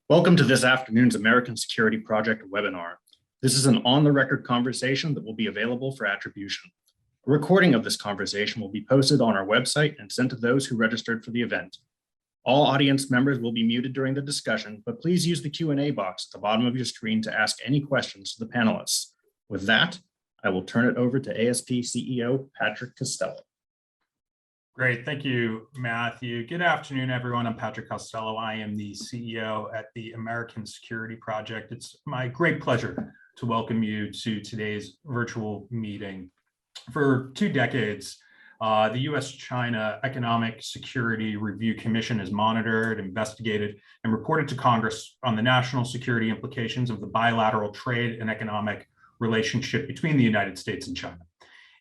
Welcome to this afternoon's American Security Project webinar. This is an on-the-record conversation that will be available for attribution. A recording of this conversation will be posted on our website and sent to those who registered for the event. All audience members will be muted during the discussion, but please use the Q&A box at the bottom of your screen to ask any questions to the panelists. With that, I will turn it over to ASP CEO Patrick Costello. Great, thank you, Matthew. Good afternoon, everyone. I'm Patrick Costello. I am the CEO at the American Security Project. It's my great pleasure to welcome you to today's virtual meeting. For 2 decades, the U.S. China Economic Security Review Commission has monitored, investigated, and reported to Congress on the national security implications of the bilateral trade and economic relationship between the United States and China.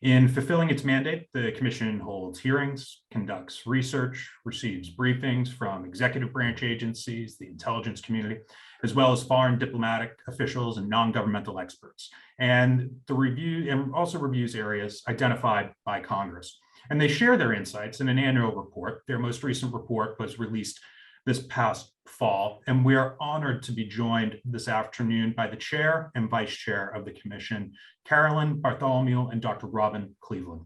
In fulfilling its mandate, the Commission holds hearings, conducts research, receives briefings from executive branch agencies, the intelligence community, as well as foreign diplomatic officials and non-governmental experts. And also reviews areas identified by Congress. And they share their insights in an annual report. Their most recent report was released this past fall, and we are honored to be joined this afternoon by the chair and vice chair of the commission, Carolyn Bartholomew and Dr. Robin Cleveland.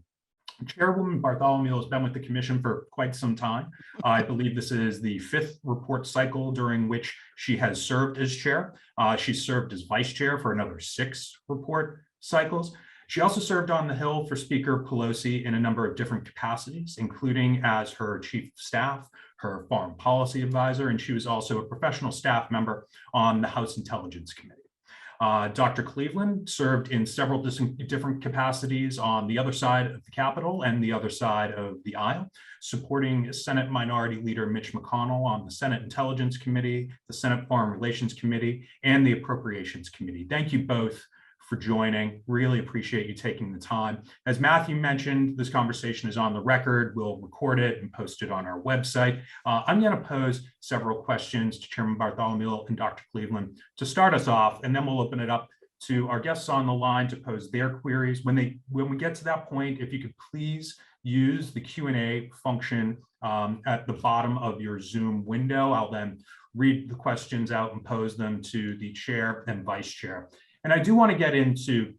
Chairwoman Bartholomew has been with the commission for quite some time. I believe this is the 5th report cycle during which she has served as chair. She served as vice chair for another 6 report cycles. She also served on the Hill for Speaker Pelosi in a number of different capacities, including as her chief of staff, her foreign policy advisor, and she was also a professional staff member on the House Intelligence Committee. Dr. Cleveland served in several different capacities on the other side of the Capitol and the other side of the aisle, supporting Senate Minority Leader Mitch McConnell on the Senate Intelligence Committee, the Senate Foreign Relations Committee, and the Appropriations Committee. Thank you both for joining. Really appreciate you taking the time. As Matthew mentioned, this conversation is on the record. We'll record it and post it on our website. I'm going to pose several questions to Chairman Bartholomew and Dr. Cleveland to start us off, and then we'll open it up to our guests on the line to pose their queries. When we get to that point, if you could please use the Q&A function at the bottom of your Zoom window. I'll then read the questions out and pose them to the chair and vice chair. And I do want to get into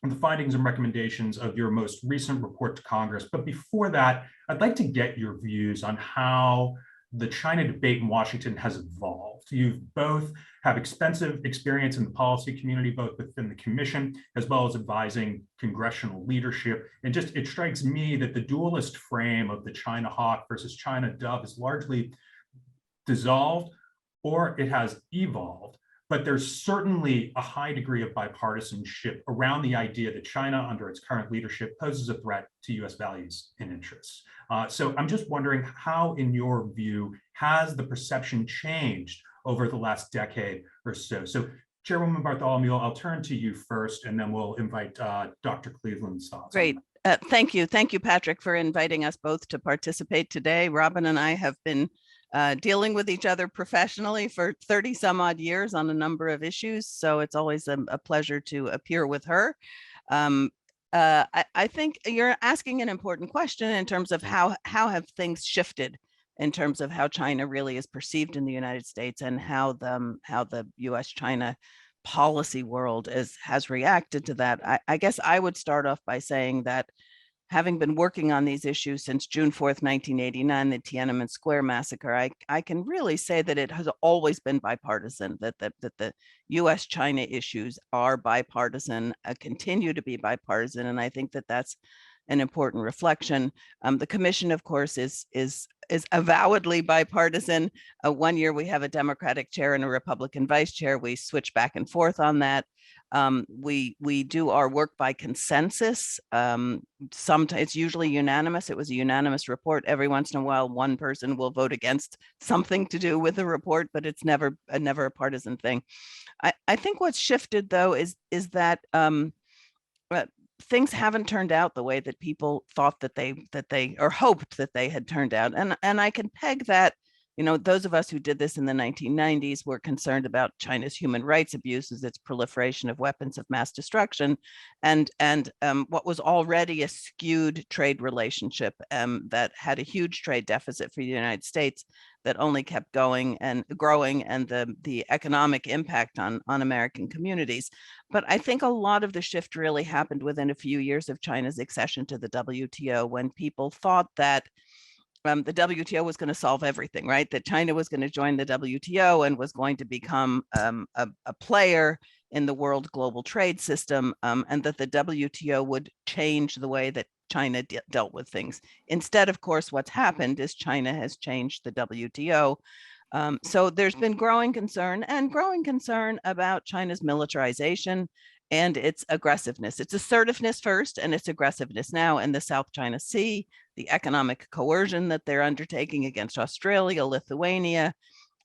the findings and recommendations of your most recent report to Congress. But before that, I'd like to get your views on how the China debate in Washington has evolved. You both have extensive experience in the policy community, both within the commission, as well as advising congressional leadership. And just, it strikes me that the dualist frame of the China hawk versus China dove is largely dissolved, or it has evolved. But there's certainly a high degree of bipartisanship around the idea that China, under its current leadership, poses a threat to U.S. values and interests. So I'm just wondering how, in your view, has the perception changed over the last decade or so? So Chairwoman Bartholomew, I'll turn to you first, and then we'll invite Dr. Cleveland's thoughts. Great. Thank you. Thank you, Patrick, for inviting us both to participate today. Robin and I have been dealing with each other professionally for 30 some odd years on a number of issues. So it's always a pleasure to appear with her. I think you're asking an important question in terms of how have things shifted in terms of how China really is perceived in the United States and how the U.S. China policy world has reacted to that. I guess I would start off by saying that having been working on these issues since June 4th, 1989, the Tiananmen Square massacre, I can really say that it has always been bipartisan, that the U.S.-China issues are bipartisan, continue to be bipartisan, and I think that that's an important reflection. The commission, of course, is avowedly bipartisan. One year we have a Democratic chair and a Republican vice chair. We switch back and forth on that. We do our work by consensus. Sometimes it's usually unanimous. It was a unanimous report. Every once in a while, one person will vote against something to do with the report, but it's never a partisan thing. I think what's shifted, though, is that things haven't turned out the way that people thought that they or hoped that they had turned out, and I can peg that. You know, those of us who did this in the 1990s were concerned about China's human rights abuses, its proliferation of weapons of mass destruction, and what was already a skewed trade relationship that had a huge trade deficit for the United States, that only kept going and growing, and the economic impact on American communities. But I think a lot of the shift really happened within a few years of China's accession to the WTO, when people thought that the WTO was going to solve everything, right? That China was going to join the WTO and was going to become a player in the world global trade system, and that the WTO would change the way that China dealt with things. Instead, of course, what's happened is China has changed the WTO. So there's been growing concern about China's militarization and its aggressiveness. Its assertiveness first and its aggressiveness now in the South China Sea, the economic coercion that they're undertaking against Australia, Lithuania,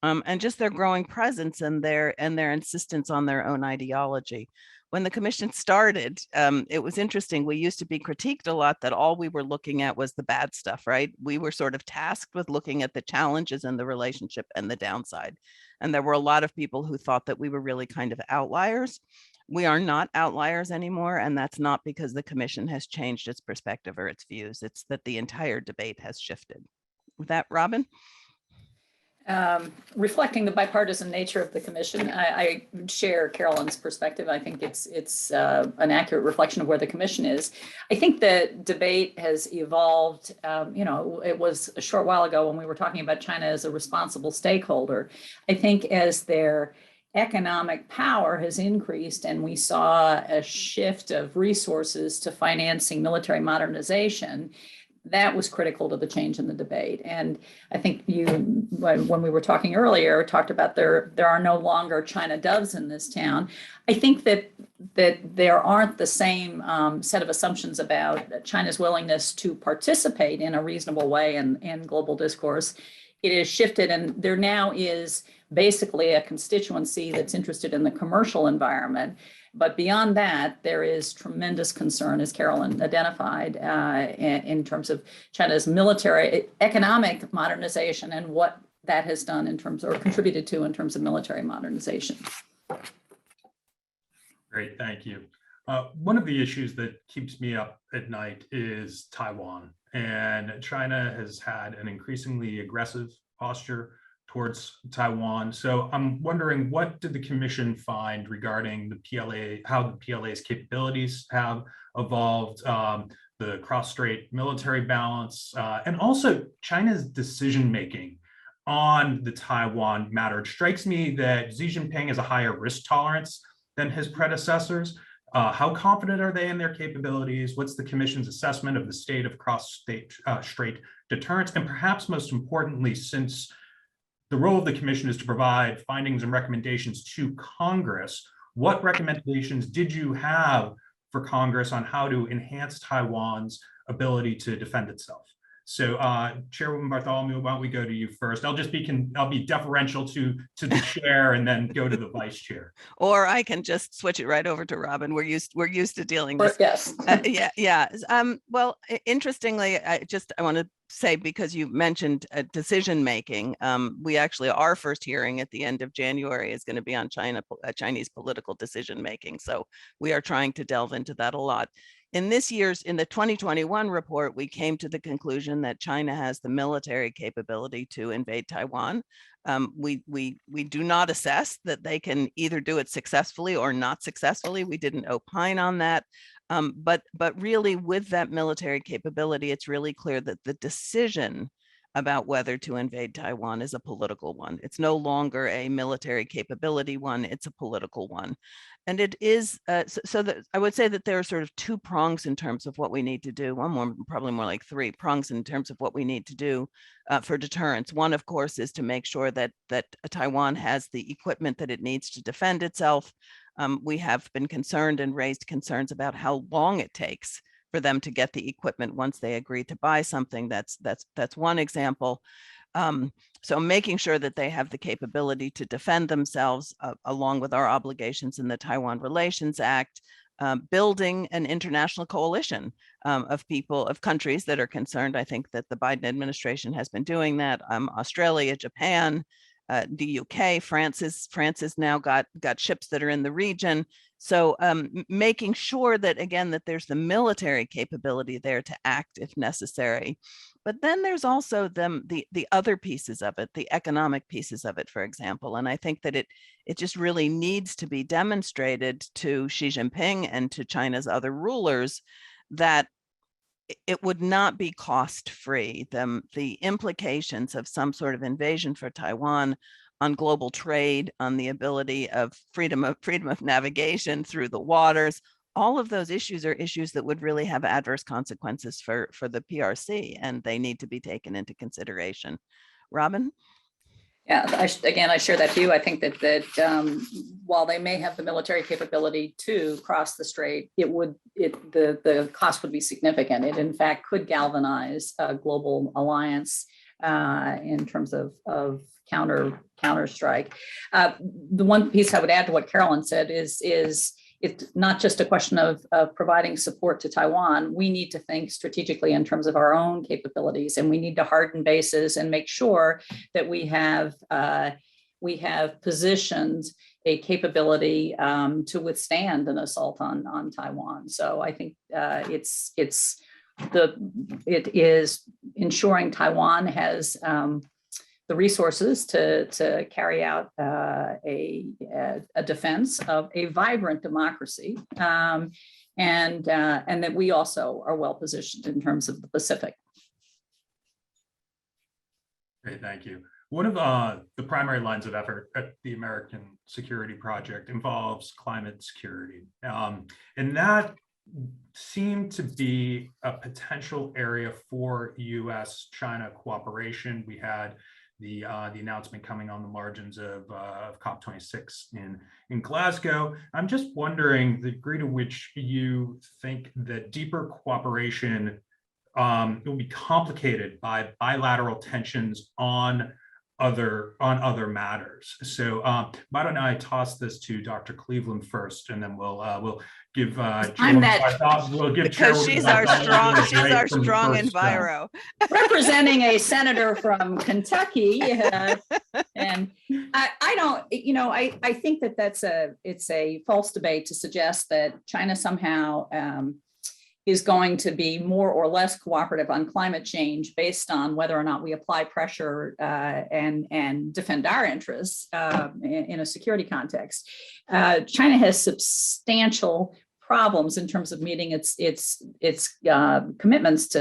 and just their growing presence and their insistence on their own ideology. When the commission started, it was interesting. We used to be critiqued a lot that all we were looking at was the bad stuff, right? We were sort of tasked with looking at the challenges in the relationship and the downside. And there were a lot of people who thought that we were really kind of outliers. We are not outliers anymore, and that's not because the commission has changed its perspective or its views. It's that the entire debate has shifted. With that, Robin? Reflecting the bipartisan nature of the commission, I share Carolyn's perspective. I think it's an accurate reflection of where the commission is. I think the debate has evolved. It was a short while ago when we were talking about China as a responsible stakeholder. I think as their economic power has increased and we saw a shift of resources to financing military modernization, that was critical to the change in the debate. And I think you, when we were talking earlier, talked about there are no longer China doves in this town. I think that there aren't the same set of assumptions about China's willingness to participate in a reasonable way in global discourse. It has shifted, and there now is basically a constituency that's interested in the commercial environment. But beyond that, there is tremendous concern, as Carolyn identified, in terms of China's military economic modernization and what that has done in terms, or contributed to in terms of military modernization. Great, thank you. One of the issues that keeps me up at night is Taiwan. And China has had an increasingly aggressive posture towards Taiwan. So I'm wondering, what did the commission find regarding the PLA, how the PLA's capabilities have evolved, the cross-strait military balance, and also China's decision-making on the Taiwan matter? It strikes me that Xi Jinping has a higher risk tolerance than his predecessors. How confident are they in their capabilities? What's the commission's assessment of the state of cross-strait deterrence? And perhaps most importantly, since the role of the commission is to provide findings and recommendations to Congress, what recommendations did you have for Congress on how to enhance Taiwan's ability to defend itself? So Chairwoman Bartholomew, why don't we go to you first? I'll be deferential to the chair and then go to the vice chair. Or I can just switch it right over to Robin. We're used to dealing with. Yes. Yeah. Well, interestingly, I want to say, because you mentioned decision making, our first hearing at the end of January is going to be on Chinese political decision making. So we are trying to delve into that a lot. In the 2021 report, we came to the conclusion that China has the military capability to invade Taiwan. We do not assess that they can either do it successfully or not successfully. We didn't opine on that. But really, with that military capability, it's really clear that the decision about whether to invade Taiwan is a political one. It's no longer a military capability one, it's a political one. And it is, so that I would say that there are sort of two prongs in terms of what we need to do, probably more like three prongs in terms of what we need to do for deterrence. One, of course, is to make sure that Taiwan has the equipment that it needs to defend itself. We have been concerned and raised concerns about how long it takes for them to get the equipment once they agree to buy something. That's one example. So making sure that they have the capability to defend themselves, along with our obligations in the Taiwan Relations Act, building an international coalition of countries that are concerned. I think that the Biden administration has been doing that. Australia, Japan, the UK, France has now got ships that are in the region. So making sure that, again, that there's the military capability there to act if necessary. But then there's also the other pieces of it, the economic pieces of it, for example. And I think that it just really needs to be demonstrated to Xi Jinping and to China's other rulers that it would not be cost-free. The implications of some sort of invasion for Taiwan on global trade, on the ability of freedom of navigation through the waters, all of those issues are issues that would really have adverse consequences for the PRC, and they need to be taken into consideration. Robin? Yeah, again, I share that view. I think that while they may have the military capability to cross the strait, the cost would be significant. It in fact could galvanize a global alliance in terms of counter strike. The one piece I would add to what Carolyn said is it's not just a question of providing support to Taiwan. We need to think strategically in terms of our own capabilities, and we need to harden bases and make sure that we have positioned a capability to withstand an assault on Taiwan. So I think it is ensuring Taiwan has the resources to carry out a defense of a vibrant democracy, and that we also are well positioned in terms of the Pacific. Great, thank you. One of the primary lines of effort at the American Security Project involves climate security, and that seemed to be a potential area for U.S. China cooperation. We had the announcement coming on the margins of COP26 in Glasgow. I'm just wondering the degree to which you think that deeper cooperation will be complicated by bilateral tensions on other matters. So why don't I toss this to Dr. Cleveland first, and then we'll give because she's our strong enviro. Representing a senator from Kentucky, and I don't, I think that it's a false debate to suggest that China somehow is going to be more or less cooperative on climate change based on whether or not we apply pressure and defend our interests in a security context. China has substantial problems in terms of meeting its commitments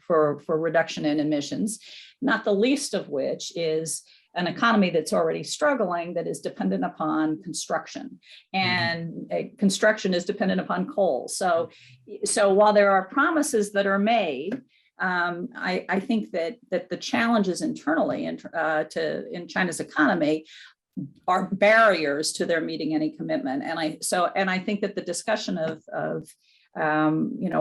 for reduction in emissions, not the least of which is an economy that's already struggling, that is dependent upon construction, and construction is dependent upon coal. So while there are promises that are made, I think that the challenges internally in China's economy are barriers to their meeting any commitment. And I think that the discussion of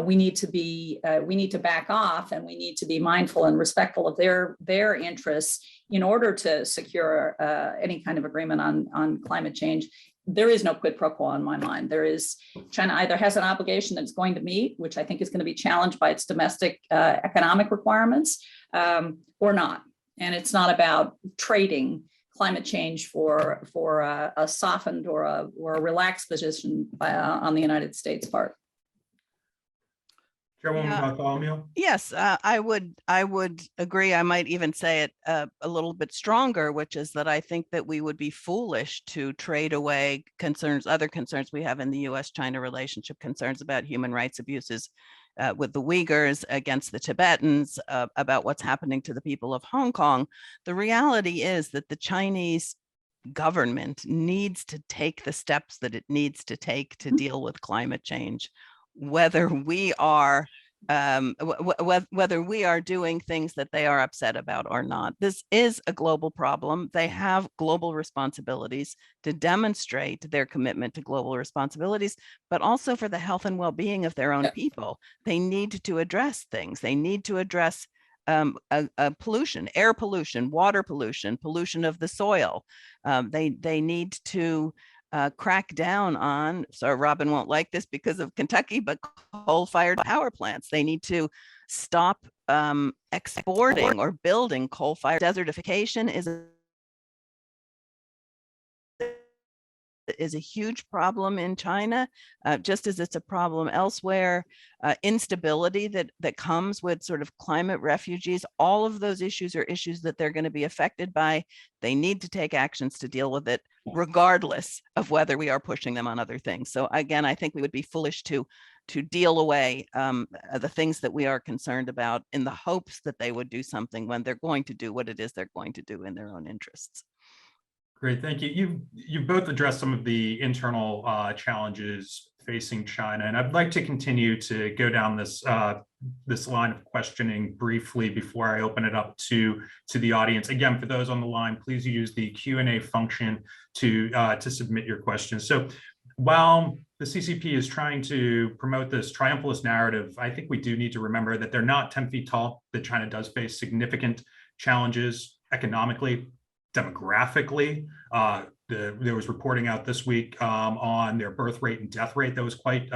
we need to back off, and we need to be mindful and respectful of their interests in order to secure any kind of agreement on climate change. There is no quid pro quo in my mind. China either has an obligation that it's going to meet, which I think is going to be challenged by its domestic economic requirements, or not. And it's not about trading climate change for a softened or a relaxed position on the United States part. Chairwoman Bartholomew? Yes, I would agree. I might even say it a little bit stronger, which is that I think that we would be foolish to trade away other concerns we have in the U.S. China relationship, concerns about human rights abuses with the Uyghurs, against the Tibetans, about what's happening to the people of Hong Kong. The reality is that the Chinese government needs to take the steps that it needs to take to deal with climate change, whether we are doing things that they are upset about or not. This is a global problem. They have global responsibilities to demonstrate their commitment to global responsibilities, but also for the health and well-being of their own people. They need to address things. They need to address pollution, air pollution, water pollution, pollution of the soil. They need to crack down on, so Robin won't like this because of Kentucky, but coal-fired power plants. They need to stop exporting or building coal-fired. Desertification is is a huge problem in China, just as it's a problem elsewhere. Instability that comes with sort of climate refugees, all of those issues are issues that they're going to be affected by. They need to take actions to deal with it, regardless of whether we are pushing them on other things. So again, I think we would be foolish to deal away the things that we are concerned about in the hopes that they would do something when they're going to do what it is they're going to do in their own interests. Great, thank you. You've both addressed some of the internal challenges facing China, and I'd like to continue to go down this this line of questioning briefly before I open it up to the audience. Again, for those on the line, please use the Q&A function to submit your questions. So while the CCP is trying to promote this triumphalist narrative, I think we do need to remember that they're not 10 feet tall, that China does face significant challenges economically, demographically. There was reporting out this week on their birth rate and death rate that was quite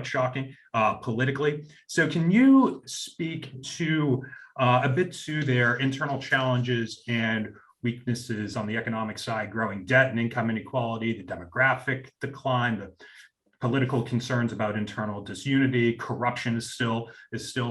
shocking politically. So can you speak to a bit to their internal challenges and weaknesses on the economic side, growing debt and income inequality, the demographic decline, the political concerns about internal disunity, corruption is still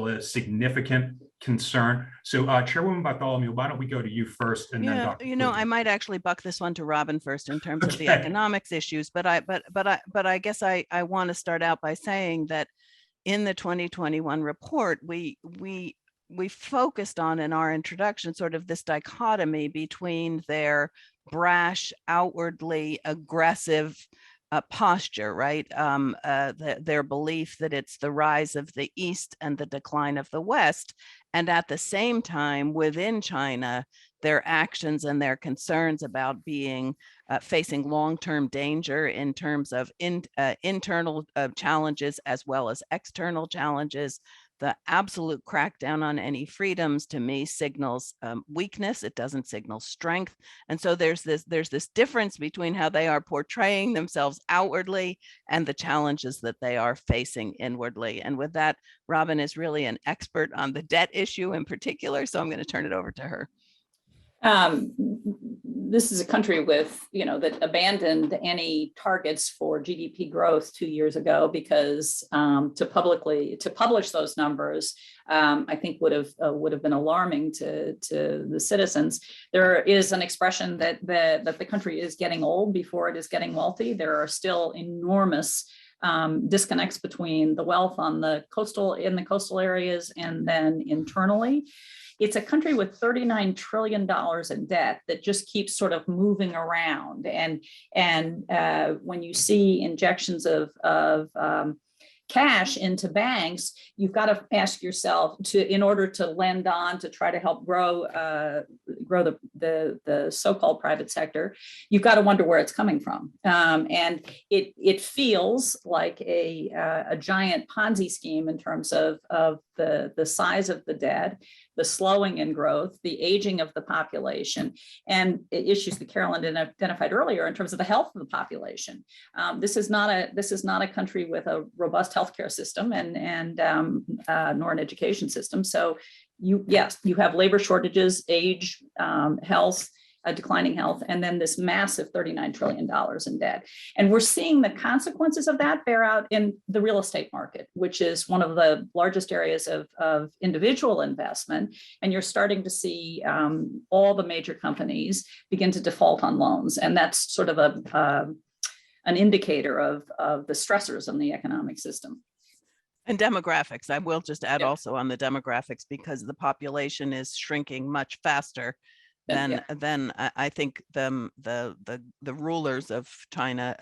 a significant concern. So Chairwoman Bartholomew, why don't we go to you first, and then Dr. I might actually buck this one to Robin first in terms of the economics issues, but I guess I want to start out by saying that in the 2021 report, we focused on in our introduction sort of this dichotomy between their brash, outwardly aggressive posture, right? Their belief that it's the rise of the East and the decline of the West. And at the same time, within China, their actions and their concerns about being facing long-term danger in terms of internal challenges as well as external challenges. The absolute crackdown on any freedoms, to me, signals weakness. It doesn't signal strength. And so there's this difference between how they are portraying themselves outwardly and the challenges that they are facing inwardly. And with that, Robin is really an expert on the debt issue in particular, so I'm going to turn it over to her. This is a country with, that abandoned any targets for GDP growth 2 years ago because to publish those numbers, I think would have been alarming to the citizens. There is an expression that the country is getting old before it is getting wealthy. There are still enormous disconnects between the wealth in the coastal areas and then internally. It's a country with $39 trillion in debt that just keeps sort of moving around. And when you see injections of cash into banks, you've got to ask yourself in order to lend on to try to help grow the so-called private sector, you've got to wonder where it's coming from. And it feels like a giant Ponzi scheme in terms of the size of the debt, the slowing in growth, the aging of the population, and issues that Carolyn identified earlier in terms of the health of the population. This is not a country with a robust healthcare system and nor an education system. So you have labor shortages, age, health, declining health, and then this massive $39 trillion in debt. And we're seeing the consequences of that bear out in the real estate market, which is one of the largest areas of individual investment. And you're starting to see all the major companies begin to default on loans. And that's sort of an indicator of the stressors in the economic system. And demographics, I will just add also on the demographics, because the population is shrinking much faster than I think the rulers of China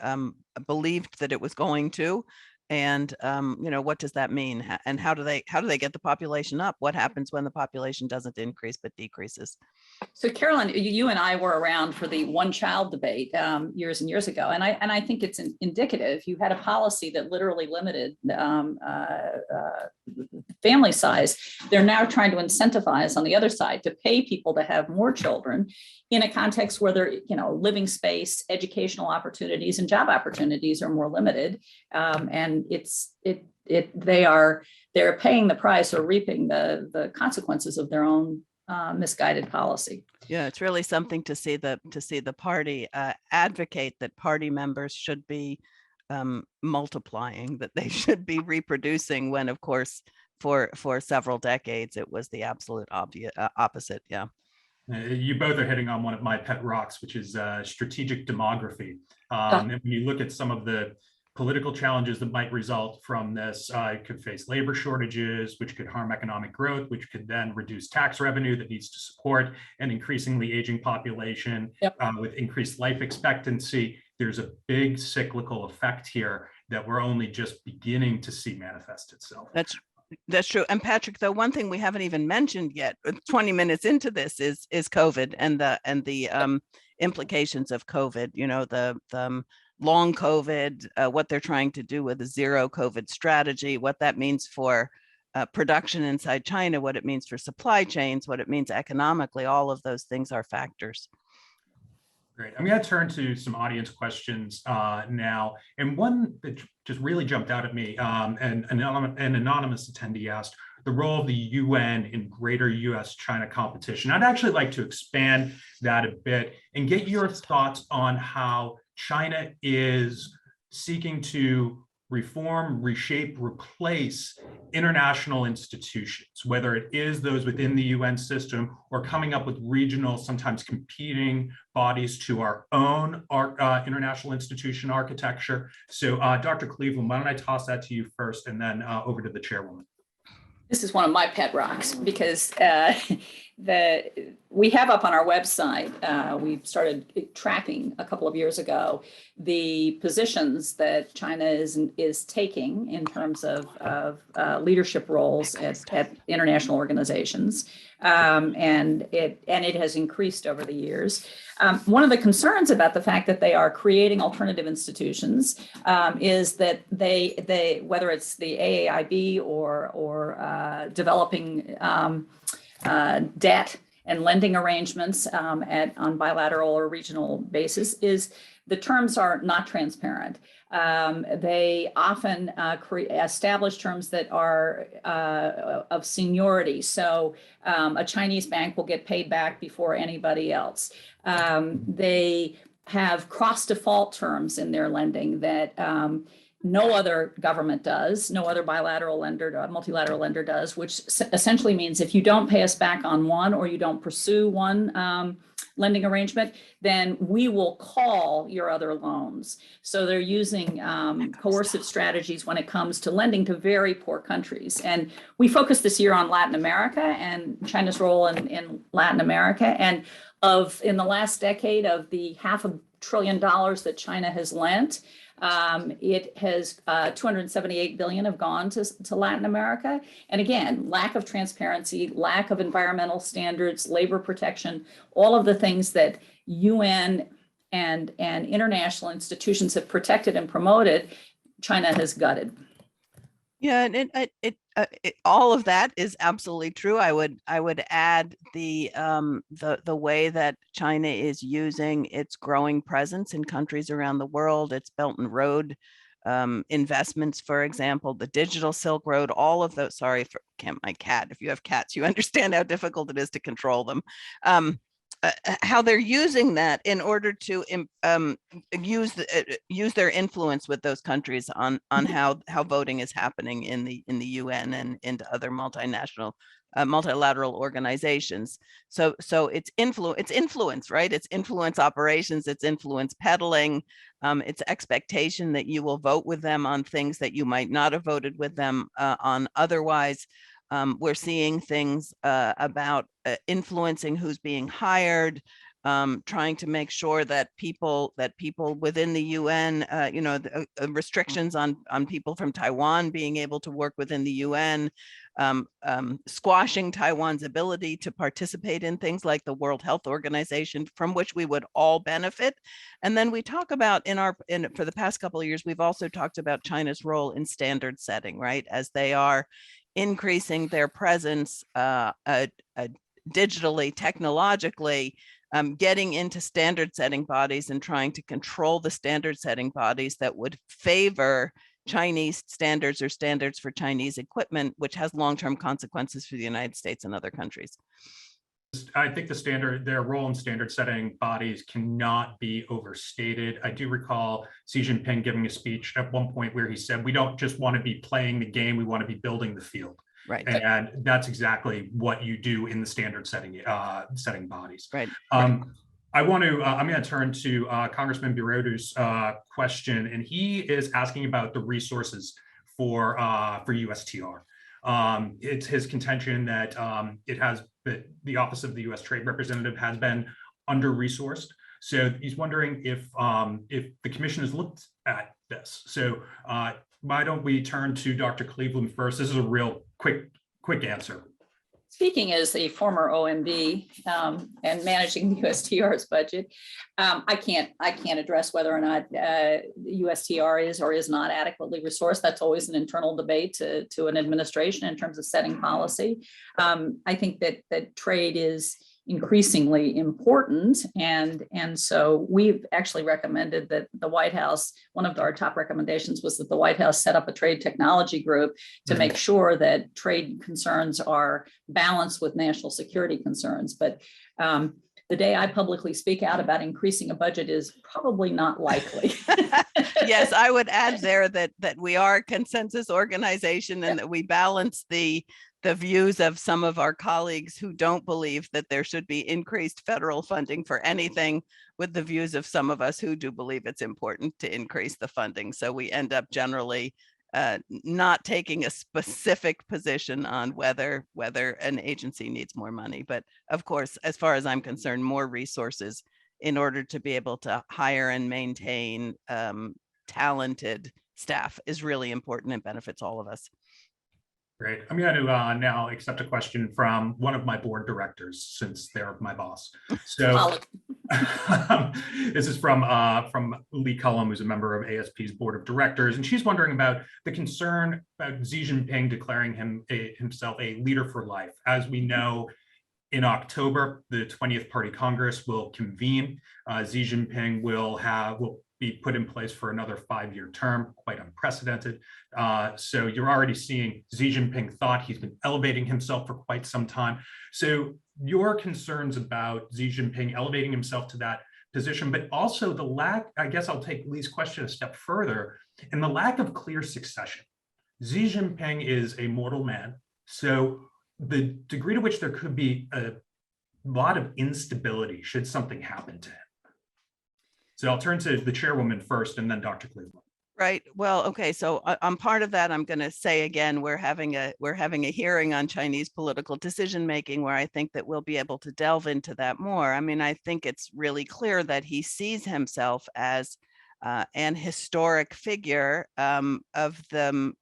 believed that it was going to. And what does that mean? And how do they get the population up? What happens when the population doesn't increase but decreases? So Carolyn, you and I were around for the one-child debate years and years ago, and I think it's indicative. You had a policy that literally limited family size. They're now trying to incentivize on the other side to pay people to have more children in a context where their living space, educational opportunities, and job opportunities are more limited, and they're paying the price or reaping the consequences of their own misguided policy. Yeah, it's really something to see the party advocate that party members should be multiplying, that they should be reproducing, when of course for several decades it was the absolute opposite. Yeah. You both are hitting on one of my pet rocks, which is strategic demography. And when you look at some of the political challenges that might result from this, it could face labor shortages, which could harm economic growth, which could then reduce tax revenue that needs to support an increasingly aging population. Yep. With increased life expectancy. There's a big cyclical effect here that we're only just beginning to see manifest itself. That's true. And Patrick, though, one thing we haven't even mentioned yet, 20 minutes into this, is COVID and the implications of COVID. You know, the long COVID, what they're trying to do with a zero COVID strategy, what that means for production inside China, what it means for supply chains, what it means economically. All of those things are factors. Great. I'm going to turn to some audience questions now. And one that just really jumped out at me, an anonymous attendee asked, the role of the UN in greater U.S. China competition. I'd actually like to expand that a bit and get your thoughts on how China is seeking to reform, reshape, replace international institutions, whether it is those within the UN system or coming up with regional, sometimes competing bodies to our own international institution architecture. So Dr. Cleveland, why don't I toss that to you first and then over to the chairwoman. This is one of my pet rocks because we have up on our website, we started tracking a couple of years ago the positions that China is taking in terms of leadership roles at international organizations, and it has increased over the years. One of the concerns about the fact that they are creating alternative institutions is that they whether it's the AAIB or developing debt and lending arrangements on bilateral or regional basis, is the terms are not transparent. They often establish terms that are of seniority. So a Chinese bank will get paid back before anybody else. They have cross-default terms in their lending that no other government does, no other bilateral lender, multilateral lender does, which essentially means if you don't pay us back on one or you don't pursue one lending arrangement, then we will call your other loans. So they're using coercive strategies when it comes to lending to very poor countries. And we focused this year on Latin America and China's role in Latin America. And in the last decade, of the $500 billion that China has lent, it has 278 billion have gone to Latin America. And again, lack of transparency, lack of environmental standards, labor protection, all of the things that UN and international institutions have protected and promoted, China has gutted. Yeah, and all of that is absolutely true. I would add the way that China is using its growing presence in countries around the world, its Belt and Road investments, for example, the digital Silk Road, all of those. Sorry for my cat. If you have cats, you understand how difficult it is to control them. How they're using that in order to use their influence with those countries on how voting is happening in the UN and into other multilateral organizations. So it's influence, right? It's influence operations, it's influence peddling, it's expectation that you will vote with them on things that you might not have voted with them on otherwise. We're seeing things about influencing who's being hired, trying to make sure that people within the UN, restrictions on people from Taiwan being able to work within the UN, squashing Taiwan's ability to participate in things like the World Health Organization, from which we would all benefit. And then we talk about for the past couple of years, we've also talked about China's role in standard setting, right? As they are increasing their presence digitally, technologically, getting into standard setting bodies and trying to control the standard setting bodies that would favor Chinese standards or standards for Chinese equipment, which has long-term consequences for the United States and other countries. I think their role in standard setting bodies cannot be overstated. I do recall Xi Jinping giving a speech at one point where he said, we don't just want to be playing the game, we want to be building the field. Right. And that's exactly what you do in the standard setting bodies. Right. I'm going to turn to Congressman Birodu's question, and he is asking about the resources for USTR. It's his contention that the Office of the U.S. Trade Representative has been under-resourced. So he's wondering if the commission has looked at this. So why don't we turn to Dr. Cleveland first? This is a real quick answer. Speaking as a former OMB and managing the USTR's budget, I can't address whether or not USTR is or is not adequately resourced. That's always an internal debate to an administration in terms of setting policy. I think that trade is increasingly important, and so we've actually recommended that the White House, one of our top recommendations was that the White House set up a trade technology group to make sure that trade concerns are balanced with national security concerns. But the day I publicly speak out about increasing a budget is probably not likely. Yes, I would add there that we are a consensus organization and that we balance the views of some of our colleagues who don't believe that there should be increased federal funding for anything with the views of some of us who do believe it's important to increase the funding. So we end up generally not taking a specific position on whether an agency needs more money. But of course, as far as I'm concerned, more resources in order to be able to hire and maintain talented staff is really important and benefits all of us. Great. I'm going to now accept a question from one of my board directors, since they're my boss. So this is from Lee Cullum, who's a member of ASP's board of directors, and she's wondering about the concern about Xi Jinping declaring himself a leader for life. As we know, in October, the 20th Party Congress will convene. Xi Jinping will be put in place for another 5-year term, quite unprecedented. So you're already seeing Xi Jinping thought he's been elevating himself for quite some time. So your concerns about Xi Jinping elevating himself to that position, but also the lack, I guess I'll take Lee's question a step further, and the lack of clear succession. Xi Jinping is a mortal man. So the degree to which there could be a lot of instability should something happen to him. So I'll turn to the chairwoman first and then Dr. Cleveland. Right. Well, okay. So on part of that, I'm going to say again, we're having a hearing on Chinese political decision making, where I think that we'll be able to delve into that more. I mean, I think it's really clear that he sees himself as an historic figure of the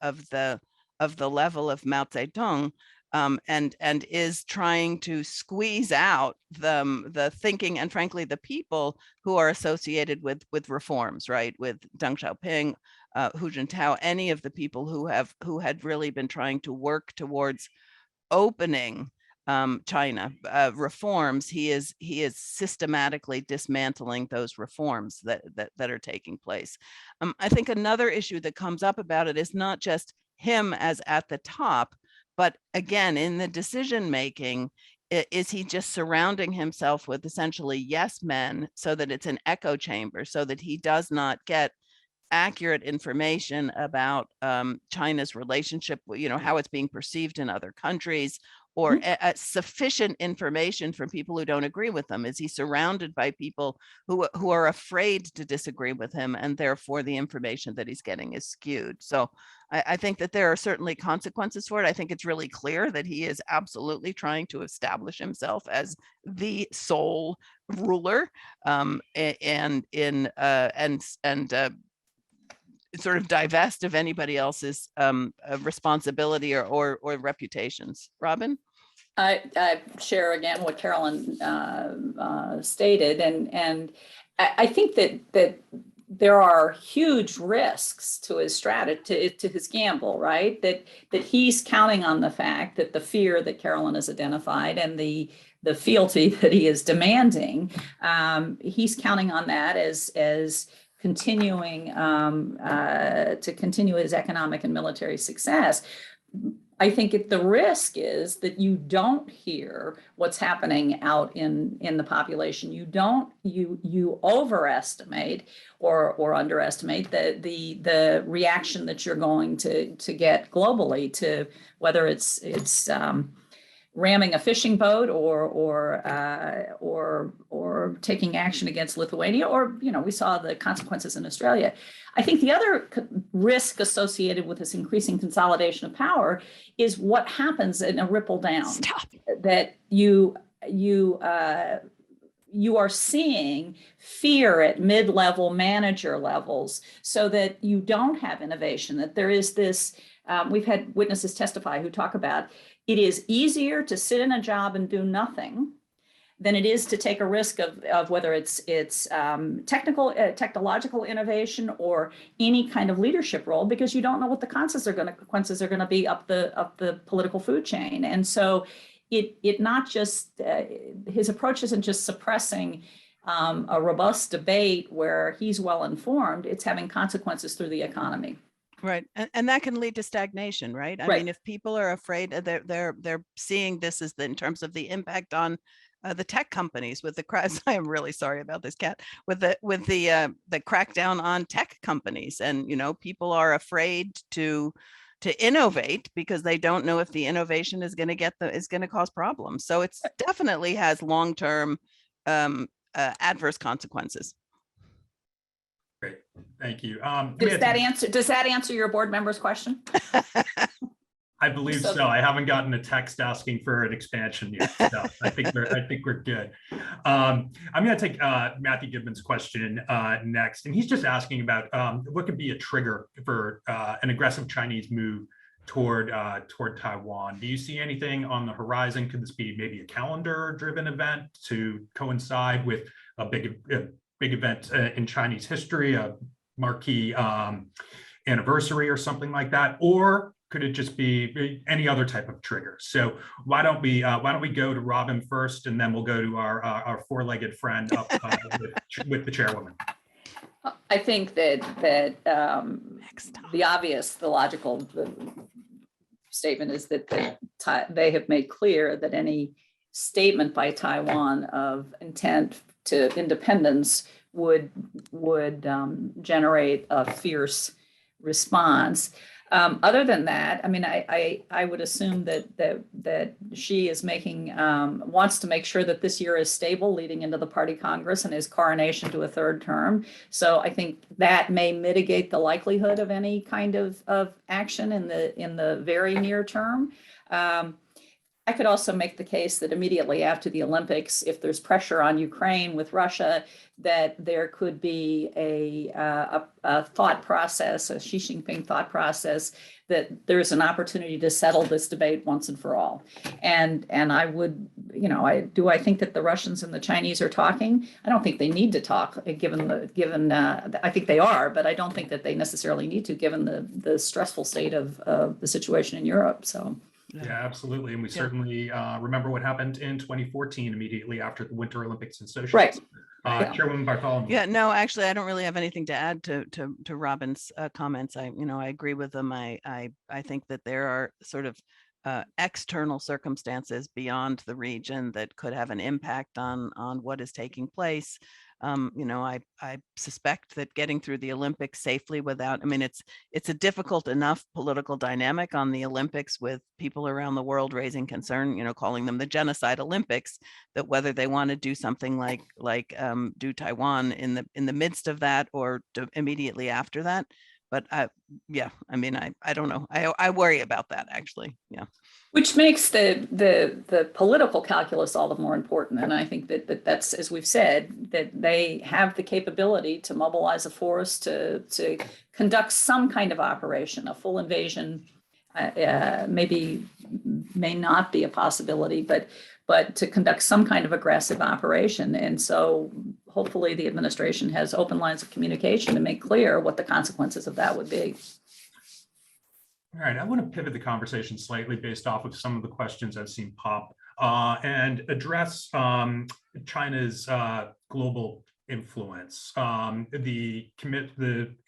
level of Mao Zedong. And is trying to squeeze out the thinking and frankly the people who are associated with reforms, right? With Deng Xiaoping, Hu Jintao, any of the people who had really been trying to work towards opening China reforms. He is systematically dismantling those reforms that are taking place. I think another issue that comes up about it is not just him as at the top, but again, in the decision making, is he just surrounding himself with essentially yes men so that it's an echo chamber, so that he does not get accurate information about China's relationship, how it's being perceived in other countries, or sufficient information from people who don't agree with them? Is he surrounded by people who are afraid to disagree with him, and therefore the information that he's getting is skewed? So I think that there are certainly consequences for it. I think it's really clear that he is absolutely trying to establish himself as the sole ruler, and sort of divest of anybody else's responsibility or reputations. Robin? I share again what Carolyn stated, and I think that there are huge risks to his strategy, to his gamble, right? That he's counting on the fact that the fear that Carolyn has identified and the fealty that he is demanding, he's counting on that as continuing to continue his economic and military success. I think the risk is that you don't hear what's happening out in the population. You overestimate or underestimate the reaction that you're going to get globally to whether it's ramming a fishing boat or taking action against Lithuania, or we saw the consequences in Australia. I think the other risk associated with this increasing consolidation of power is what happens in a ripple down. Stop. That you are seeing fear at mid-level manager levels, so that you don't have innovation, that there is this, we've had witnesses testify who talk about it is easier to sit in a job and do nothing than it is to take a risk of whether it's technological innovation or any kind of leadership role, because you don't know what the consequences are going to be up the political food chain. And so it not just his approach isn't just suppressing a robust debate where he's well informed, it's having consequences through the economy. Right. And that can lead to stagnation, right? I mean, if people are afraid, they're seeing this as in terms of the impact on the tech companies with the crash. I am really sorry about this cat with the crackdown on tech companies, and people are afraid to innovate because they don't know if the innovation is going to cause problems. So it's definitely has long-term adverse consequences. Great, thank you. Does that answer your board member's question? I believe so. I haven't gotten a text asking for an expansion yet, so I think we're good. I'm going to take Matthew Goodman's question next, and he's just asking about what could be a trigger for an aggressive Chinese move toward Taiwan. Do you see anything on the horizon? Could this be maybe a calendar-driven event to coincide with a big event in Chinese history, a marquee anniversary or something like that, or could it just be any other type of trigger? So why don't we go to Robin first, and then we'll go to our four-legged friend up with the chairwoman. I think that the logical statement is that they have made clear that any statement by Taiwan of intent to independence would generate a fierce response. Other than that, I mean, I would assume that she is wants to make sure that this year is stable leading into the party Congress and his coronation to a third term. So I think that may mitigate the likelihood of any kind of action in the very near term. I could also make the case that immediately after the Olympics, if there's pressure on Ukraine with Russia, that there could be a thought process, a Xi Jinping thought process, that there's an opportunity to settle this debate once and for all. And I would, I think that the Russians and the Chinese are talking. I don't think they need to talk, given I think they are, but I don't think that they necessarily need to, given the stressful state of the situation in Europe. So. Yeah, absolutely. And we certainly remember what happened in 2014, immediately after the Winter Olympics in Sochi. Right. Chairwoman Bartholomew. Yeah, no, actually, I don't really have anything to add to Robin's comments. I agree with them. I think that there are sort of external circumstances beyond the region that could have an impact on what is taking place. I suspect that getting through the Olympics safely without, it's a difficult enough political dynamic on the Olympics with people around the world raising concern, calling them the genocide Olympics, that whether they want to do something like do Taiwan in the midst of that or immediately after that. But I don't know. I worry about that, actually. Yeah. Which makes the political calculus all the more important. And I think that's, as we've said, that they have the capability to mobilize a force to conduct some kind of operation. A full invasion may not be a possibility, but to conduct some kind of aggressive operation. And so hopefully the administration has open lines of communication to make clear what the consequences of that would be. All right, I want to pivot the conversation slightly based off of some of the questions I've seen pop and address China's global influence. The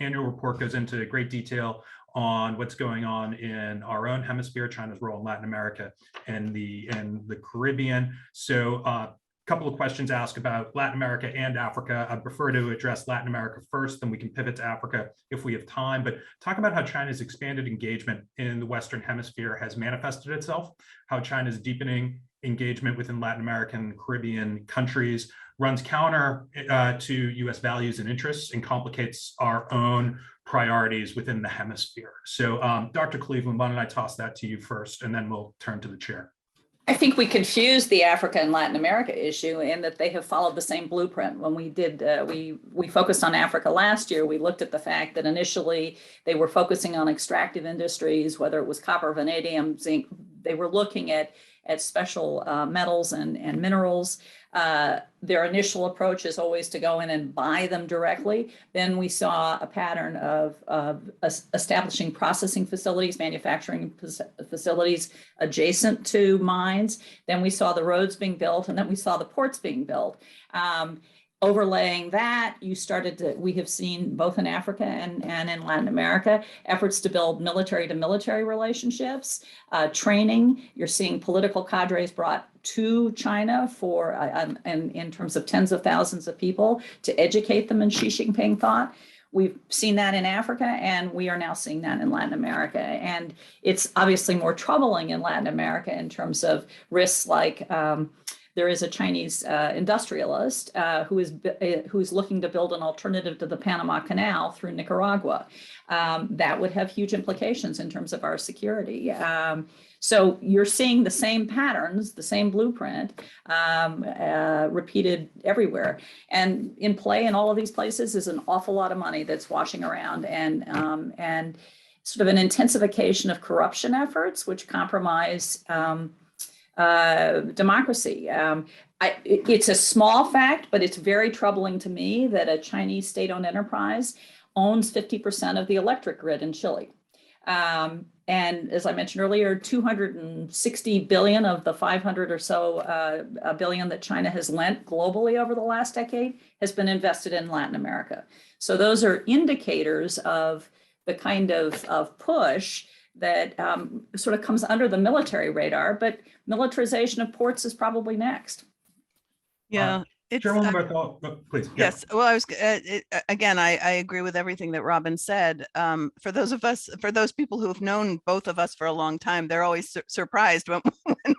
annual report goes into great detail on what's going on in our own hemisphere, China's role in Latin America and the Caribbean. So couple of questions asked about Latin America and Africa. I'd prefer to address Latin America first, then we can pivot to Africa if we have time. But talk about how China's expanded engagement in the Western Hemisphere has manifested itself, how China's deepening engagement within Latin American, Caribbean countries runs counter to U.S. values and interests and complicates our own priorities within the hemisphere. So Dr. Cleveland, why don't I toss that to you first, and then we'll turn to the chair. I think we confused the Africa and Latin America issue in that they have followed the same blueprint. When we did, we focused on Africa last year, we looked at the fact that initially they were focusing on extractive industries, whether it was copper, vanadium, zinc. They were looking at special metals and minerals. Their initial approach is always to go in and buy them directly. Then we saw a pattern of establishing processing facilities, manufacturing facilities adjacent to mines. Then we saw the roads being built, and then we saw the ports being built. Overlaying that, we have seen both in Africa and in Latin America, efforts to build military to military relationships, training. You're seeing political cadres brought to China for, in terms of tens of thousands of people to educate them in Xi Jinping thought. We've seen that in Africa, and we are now seeing that in Latin America. And it's obviously more troubling in Latin America in terms of risks like, there is a Chinese industrialist who is looking to build an alternative to the Panama Canal through Nicaragua. That would have huge implications in terms of our security. So you're seeing the same patterns, the same blueprint repeated everywhere. And in play in all of these places is an awful lot of money that's washing around, and sort of an intensification of corruption efforts, which compromise democracy. It's a small fact, but it's very troubling to me that a Chinese state-owned enterprise owns 50% of the electric grid in Chile. And as I mentioned earlier, 260 billion of the 500 or so billion that China has lent globally over the last decade has been invested in Latin America. So those are indicators of the kind of push that sort of comes under the military radar, but militarization of ports is probably next. Yeah. Chairwoman Bartholomew, please. Yeah. Yes. Well, again, I agree with everything that Robin said. For those people who have known both of us for a long time, they're always surprised when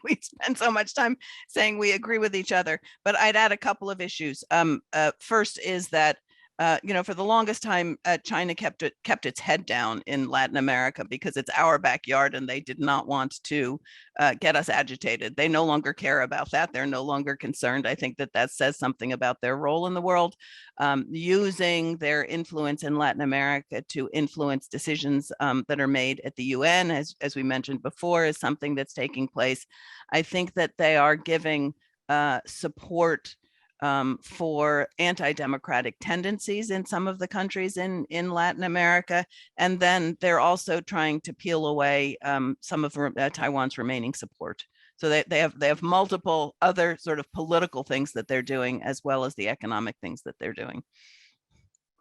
we spend so much time saying we agree with each other. But I'd add a couple of issues. First is that for the longest time, China kept its head down in Latin America because it's our backyard, and they did not want to get us agitated. They no longer care about that. They're no longer concerned. I think that says something about their role in the world. Using their influence in Latin America to influence decisions that are made at the UN, as we mentioned before, is something that's taking place. I think that they are giving support for anti-democratic tendencies in some of the countries in Latin America. And then they're also trying to peel away some of Taiwan's remaining support. So they have multiple other sort of political things that they're doing, as well as the economic things that they're doing.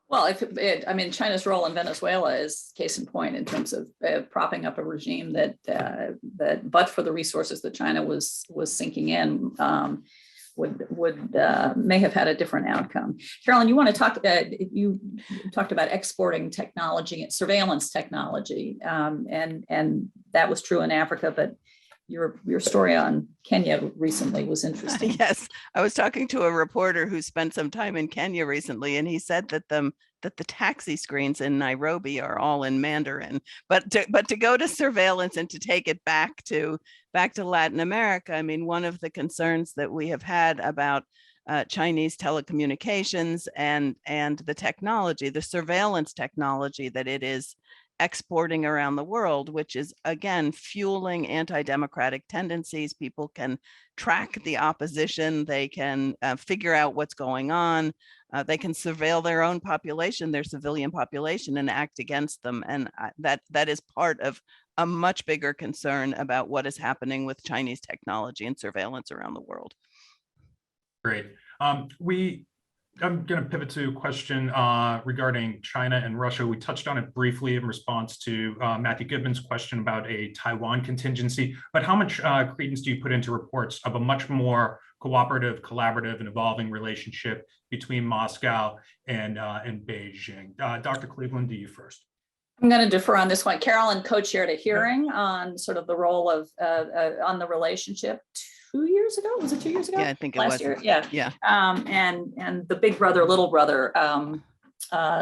Well, China's role in Venezuela is case in point in terms of propping up a regime that but for the resources that China was sinking in, may have had a different outcome. Carolyn, you want to talk? You talked about exporting technology and surveillance technology, and that was true in Africa. But your story on Kenya recently was interesting. Yes, I was talking to a reporter who spent some time in Kenya recently, and he said that the taxi screens in Nairobi are all in Mandarin. But to go to surveillance and to take it back to Latin America, I mean, one of the concerns that we have had about Chinese telecommunications and the technology, the surveillance technology that it is exporting around the world, which is again fueling anti-democratic tendencies. People can track the opposition, they can figure out what's going on, they can surveil their own population, their civilian population, and act against them. And that is part of a much bigger concern about what is happening with Chinese technology and surveillance around the world. Great. I'm going to pivot to a question regarding China and Russia. We touched on it briefly in response to Matthew Goodman's question about a Taiwan contingency, but how much credence do you put into reports of a much more cooperative, collaborative, and evolving relationship between Moscow and Beijing? Dr. Cleveland, do you first? I'm going to defer on this one. Carolyn co-chaired a hearing on sort of the role of on the relationship 2 years ago. Was it 2 years ago? Yeah, I think it Last was. year. Yeah. Yeah. And the big brother, little brother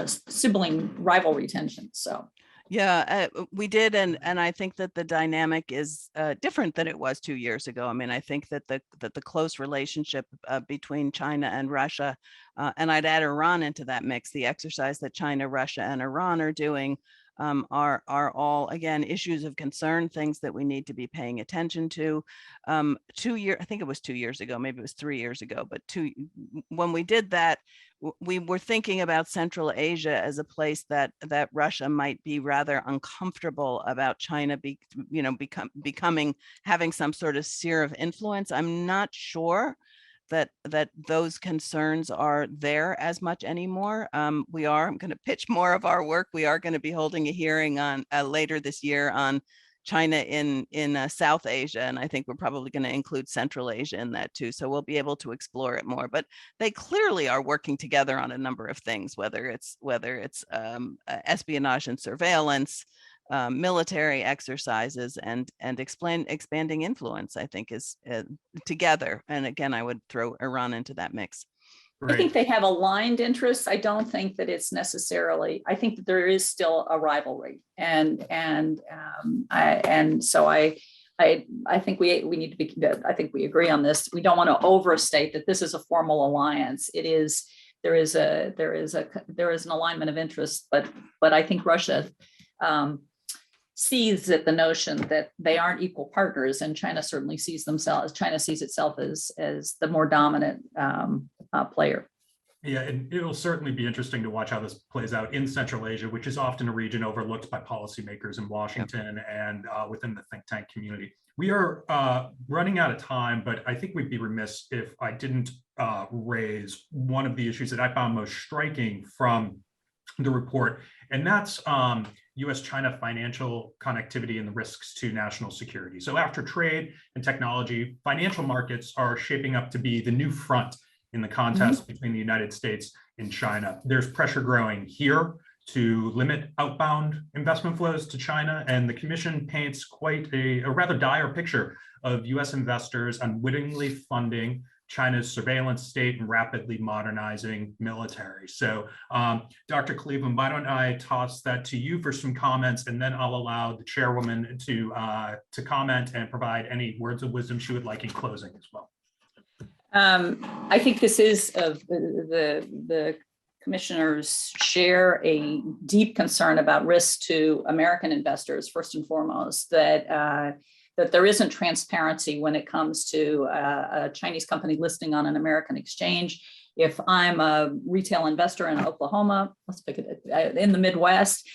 sibling rivalry tension. So. Yeah, we did, and I think that the dynamic is different than it was 2 years ago. I mean, I think that the close relationship between China and Russia, and I'd add Iran into that mix, the exercise that China, Russia, and Iran are doing are all, again, issues of concern, things that we need to be paying attention to. I think it was 2 years ago, maybe it was 3 years ago, but when we did that, we were thinking about Central Asia as a place that Russia might be rather uncomfortable about China having some sort of sphere of influence. I'm not sure that those concerns are there as much anymore. I'm going to pitch more of our work. We are going to be holding a hearing on later this year on China in South Asia, and I think we're probably going to include Central Asia in that too. So we'll be able to explore it more. But they clearly are working together on a number of things, whether it's espionage and surveillance, military exercises, and expanding influence, I think, is together. And again, I would throw Iran into that mix. I think they have aligned interests. I don't think that it's necessarily, I think that there is still a rivalry. And so I think we need to be, I think we agree on this. We don't want to overstate that this is a formal alliance. It is, there is an alignment of interests, but I think Russia sees at the notion that they aren't equal partners, and China certainly sees itself as the more dominant player. Yeah, and it'll certainly be interesting to watch how this plays out in Central Asia, which is often a region overlooked by policymakers in Washington and within the think tank community. We are running out of time, but I think we'd be remiss if I didn't raise one of the issues that I found most striking from the report, and that's U.S. China financial connectivity and the risks to national security. So after trade and technology, financial markets are shaping up to be the new front in the contest between the United States and China. There's pressure growing here to limit outbound investment flows to China, and the Commission paints quite a rather dire picture of U.S. investors unwittingly funding China's surveillance state and rapidly modernizing military. So Dr. Cleveland, why don't I toss that to you for some comments, and then I'll allow the chairwoman to comment and provide any words of wisdom she would like in closing as well. I think this is the commissioners share a deep concern about risk to American investors, first and foremost, that there isn't transparency when it comes to a Chinese company listing on an American exchange. If I'm a retail investor in Oklahoma, let's pick it in the Midwest,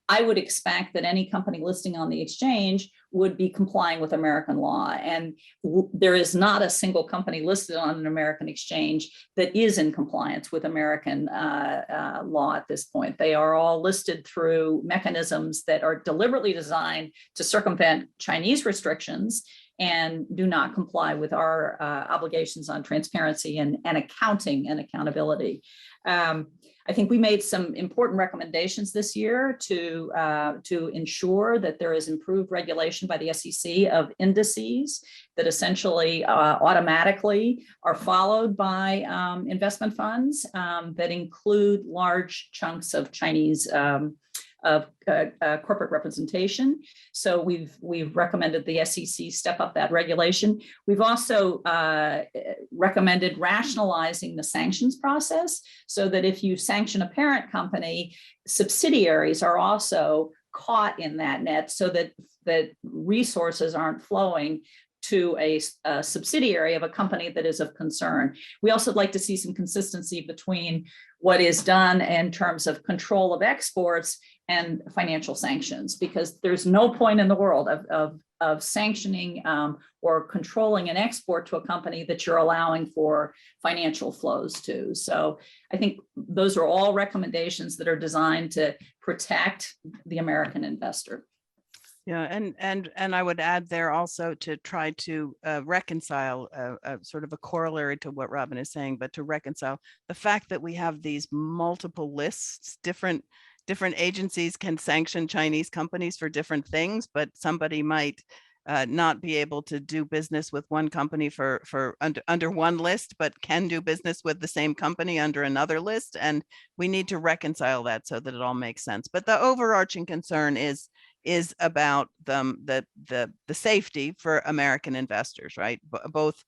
I would expect that any company listing on the exchange would be complying with American law. And there is not a single company listed on an American exchange that is in compliance with American law at this point. They are all listed through mechanisms that are deliberately designed to circumvent Chinese restrictions and do not comply with our obligations on transparency and accounting and accountability. I think we made some important recommendations this year to ensure that there is improved regulation by the SEC of indices that essentially automatically are followed by investment funds that include large chunks of Chinese corporate representation. So we've recommended the SEC step up that regulation. We've also recommended rationalizing the sanctions process so that if you sanction a parent company, subsidiaries are also caught in that net so that resources aren't flowing to a subsidiary of a company that is of concern. We also like to see some consistency between what is done in terms of control of exports and financial sanctions, because there's no point in the world of of sanctioning or controlling an export to a company that you're allowing for financial flows to. So I think those are all recommendations that are designed to protect the American investor. Yeah, and I would add there also to try to reconcile sort of a corollary to what Robin is saying, but to reconcile the fact that we have these multiple lists, different agencies can sanction Chinese companies for different things, but somebody might not be able to do business with one company for under one list, but can do business with the same company under another list. And we need to reconcile that so that it all makes sense. But the overarching concern is about the safety for American investors, right? Both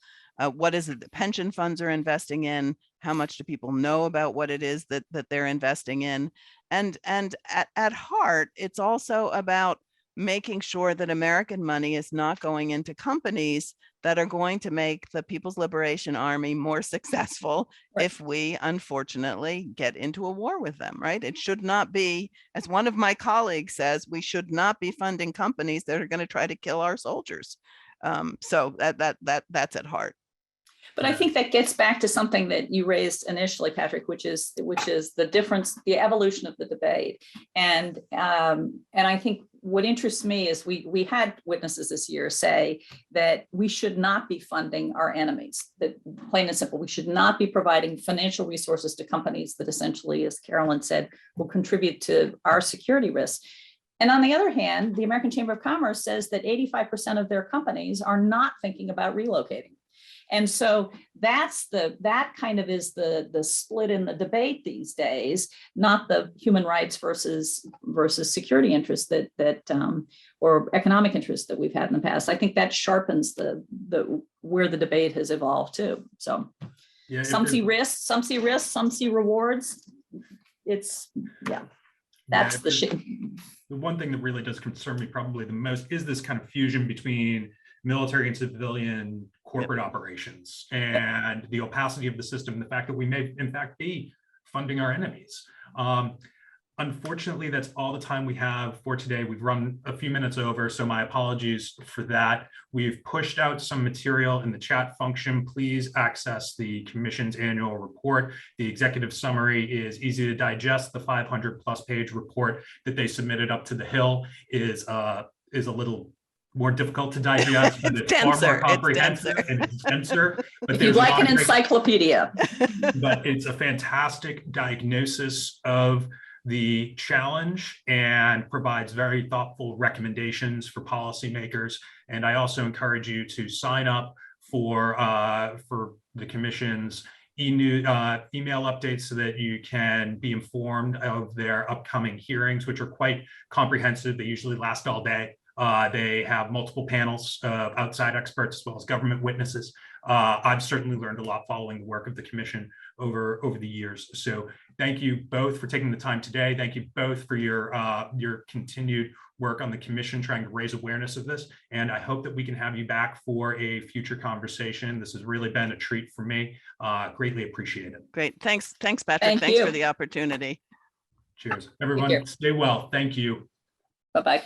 what is it that pension funds are investing in? How much do people know about what it is that they're investing in? And at heart, it's also about making sure that American money is not going into companies that are going to make the People's Liberation Army more successful Right. if we unfortunately get into a war with them, right? It should not be, as one of my colleagues says, we should not be funding companies that are going to try to kill our soldiers. So that's at heart. But I think that gets back to something that you raised initially, Patrick, which is the difference, the evolution of the debate. And I think what interests me is we had witnesses this year say that we should not be funding our enemies, that plain and simple, we should not be providing financial resources to companies that essentially, as Carolyn said, will contribute to our security risks. And on the other hand, the American Chamber of Commerce says that 85% of their companies are not thinking about relocating. And so that kind of is the split in the debate these days, not the human rights versus security interests that or economic interests that we've had in the past. I think that sharpens the where the debate has evolved too. So yeah, some see risks, some see rewards. It's that's the shit. The one thing that really does concern me probably the most is this kind of fusion between military and civilian corporate operations and the opacity of the system, the fact that we may in fact be funding our enemies. Unfortunately, that's all the time we have for today. We've run a few minutes over, so my apologies for that. We've pushed out some material in the chat function. Please access the Commission's annual report. The executive summary is easy to digest. The 500+ page report that they submitted up to the Hill is a little more difficult to digest, but it's far more comprehensive and it's denser. But if you'd like an encyclopedia. But it's a fantastic diagnosis of the challenge and provides very thoughtful recommendations for policymakers. And I also encourage you to sign up for the Commission's email updates so that you can be informed of their upcoming hearings, which are quite comprehensive. They usually last all day. They have multiple panels of outside experts as well as government witnesses. I've certainly learned a lot following the work of the Commission over the years. So thank you both for taking the time today. Thank you both for your continued work on the Commission trying to raise awareness of this. And I hope that we can have you back for a future conversation. This has really been a treat for me. Greatly appreciate it. Great. Thanks, Patrick. Thanks for the opportunity. Cheers. Everyone, stay well. Thank you. Bye-bye.